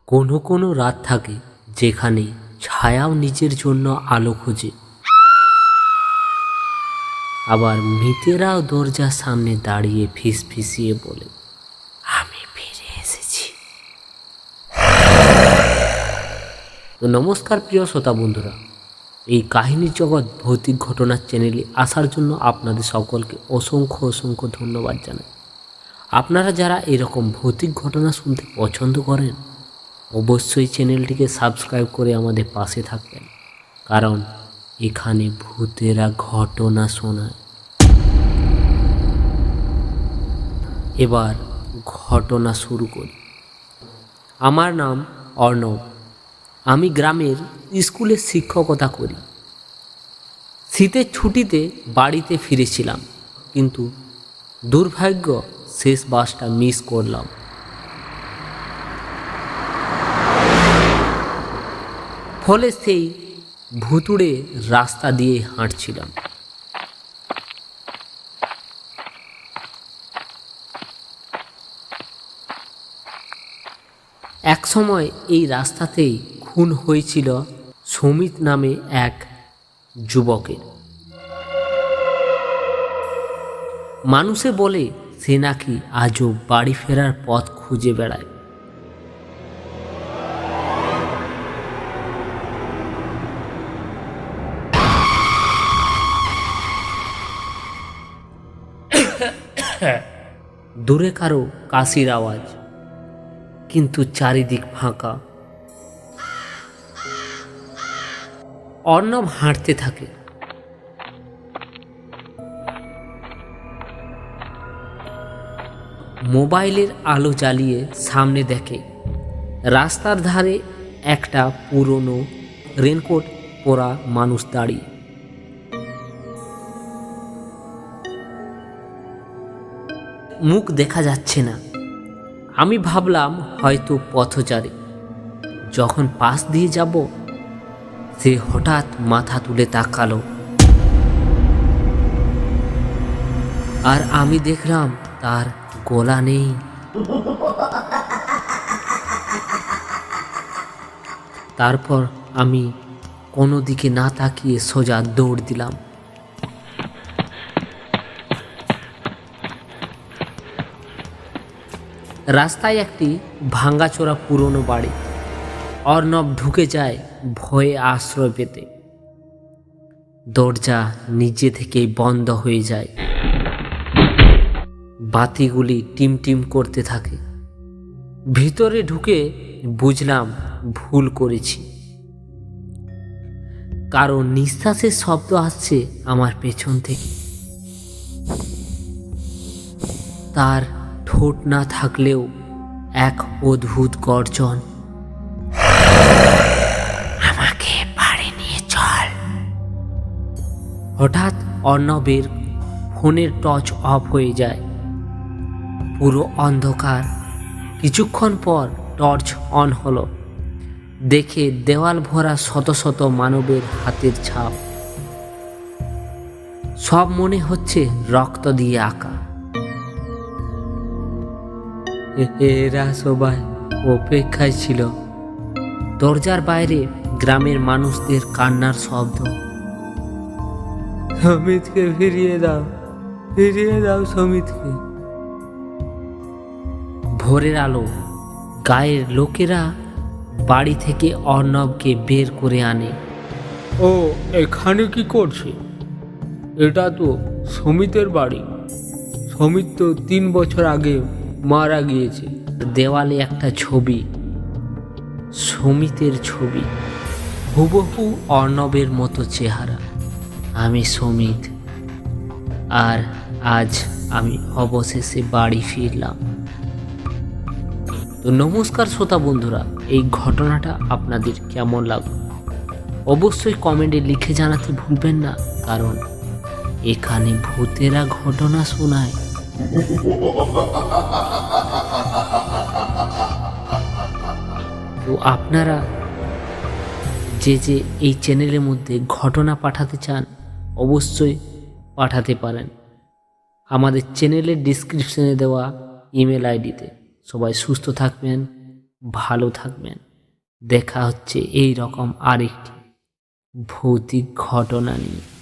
কোনো কোনো রাত থাকে যেখানে ছায়াও নিজের জন্য আলো খোঁজে, আবার মৃতেরাও দরজার সামনে দাঁড়িয়ে ফিসফিসিয়ে বলে, আমি ফিরে এসেছি। তো নমস্কার প্রিয় শ্রোতা বন্ধুরা, এই কাহিনীর জগৎ ভৌতিক ঘটনার চ্যানেলে আসার জন্য আপনাদের সকলকে অসংখ্য অসংখ্য ধন্যবাদ জানাই। আপনারা যারা এরকম ভৌতিক ঘটনা শুনতে পছন্দ করেন, অবশ্যই চ্যানেলটিকে সাবস্ক্রাইব করে আমাদের পাশে থাকবেন, কারণ এখানে ভূতেরা ঘটনা শোনায়। এবার ঘটনা শুরু করি। আমার নাম অর্ণব। আমি গ্রামের স্কুলে শিক্ষকতা করি। শীতের ছুটিতে বাড়িতে ফিরেছিলাম, কিন্তু দুর্ভাগ্য শেষ বাসটা মিস করলাম। ফলে সেই ভুতুড়ে রাস্তা দিয়ে হাঁটছিলাম। এক সময় এই রাস্তাতেই খুন হয়েছিল সমিত নামে এক যুবকের। মানুষে বলে সে নাকি আজও বাড়ি ফেরার পথ খুঁজে বেড়ায়। দূরে কারো কাশির আওয়াজ, কিন্তু চারিদিক ফাঁকা। অর্ণব হাঁটতে থাকে। মোবাইলের আলো জ্বালিয়ে সামনে দেখে রাস্তার ধারে একটা পুরনো রেনকোট পরা মানুষ দাঁড়িয়ে। মুখ দেখা যাচ্ছে না। আমি ভাবলাম হয়তো পথচারী। যখন পাশ দিয়ে যাব, সে হঠাৎ মাথা তুলে তাকালো, আর আমি দেখলাম তার গলা নেই। তারপর আমি কোনো দিকে না তাকিয়ে সোজা দৌড় দিলাম। রাস্তায় একটি ভাঙাচোরা পুরনো বাড়ি। অর্ণব ঢুকে যায় ভয়ে আশ্রয় পেতে। দরজা নিজে থেকেই বন্ধ হয়ে যায়। বাতিগুলি টিমটিম করতে থাকে। ভিতরে ঢুকে বুঝলাম ভুল করেছি, কারণ নিঃশ্বাসের শব্দ আসছে আমার পেছন থেকে। তার ঠোঁট না থাকলেও এক অদ্ভুত গর্জন, আমাকে বাড়ি নিয়ে চল। হঠাৎ অর্ণবের ফোনের টর্চ অফ হয়ে যায়। পুরো অন্ধকার। কিছুক্ষণ পর টর্চ অন হলো। দেখে দেওয়াল ভরা শত শত মানবের হাতের ছাপ। সব মনে হচ্ছে রক্ত দিয়ে আঁকা। এরা সবাই অপেক্ষায় ছিল। দরজার বাইরে গ্রামের মানুষদের কান্নার শব্দ। সমিতকে ফিরিয়ে দাও, ফিরিয়ে দাও সমিতকে। ভোরের আলো। গায়ের লোকেরা বাড়ি থেকে অর্ণবকে বের করে আনে। ও এখানে কি করছে? এটা তো সমিতের বাড়ি। সমিত তো 3 বছর আগে মারা গিয়েছে। দেওয়ালে একটা ছবি, সমিতের ছবি, হুবহু অর্ণবের মতো চেহারা। আমি সমিত, আর আজ আমি অবশেষে বাড়ি ফিরলাম। তো নমস্কার শ্রোতা বন্ধুরা, এই ঘটনাটা আপনাদের কেমন লাগলো অবশ্যই কমেন্টে লিখে জানাতে ভুলবেন না, কারণ এখানে ভূতেরা ঘটনা শোনায়। তো আপনারা যে যে এই চ্যানেলের মধ্যে ঘটনা পাঠাতে চান, অবশ্যই পাঠাতে পারেন আমাদের চ্যানেলের ডিসক্রিপশনে দেওয়া ইমেল আইডিতে। সবাই সুস্থ থাকবেন, ভালো থাকবেন। দেখা হচ্ছে এই রকম আরেকটি ভৌতিক ঘটনা নিয়ে।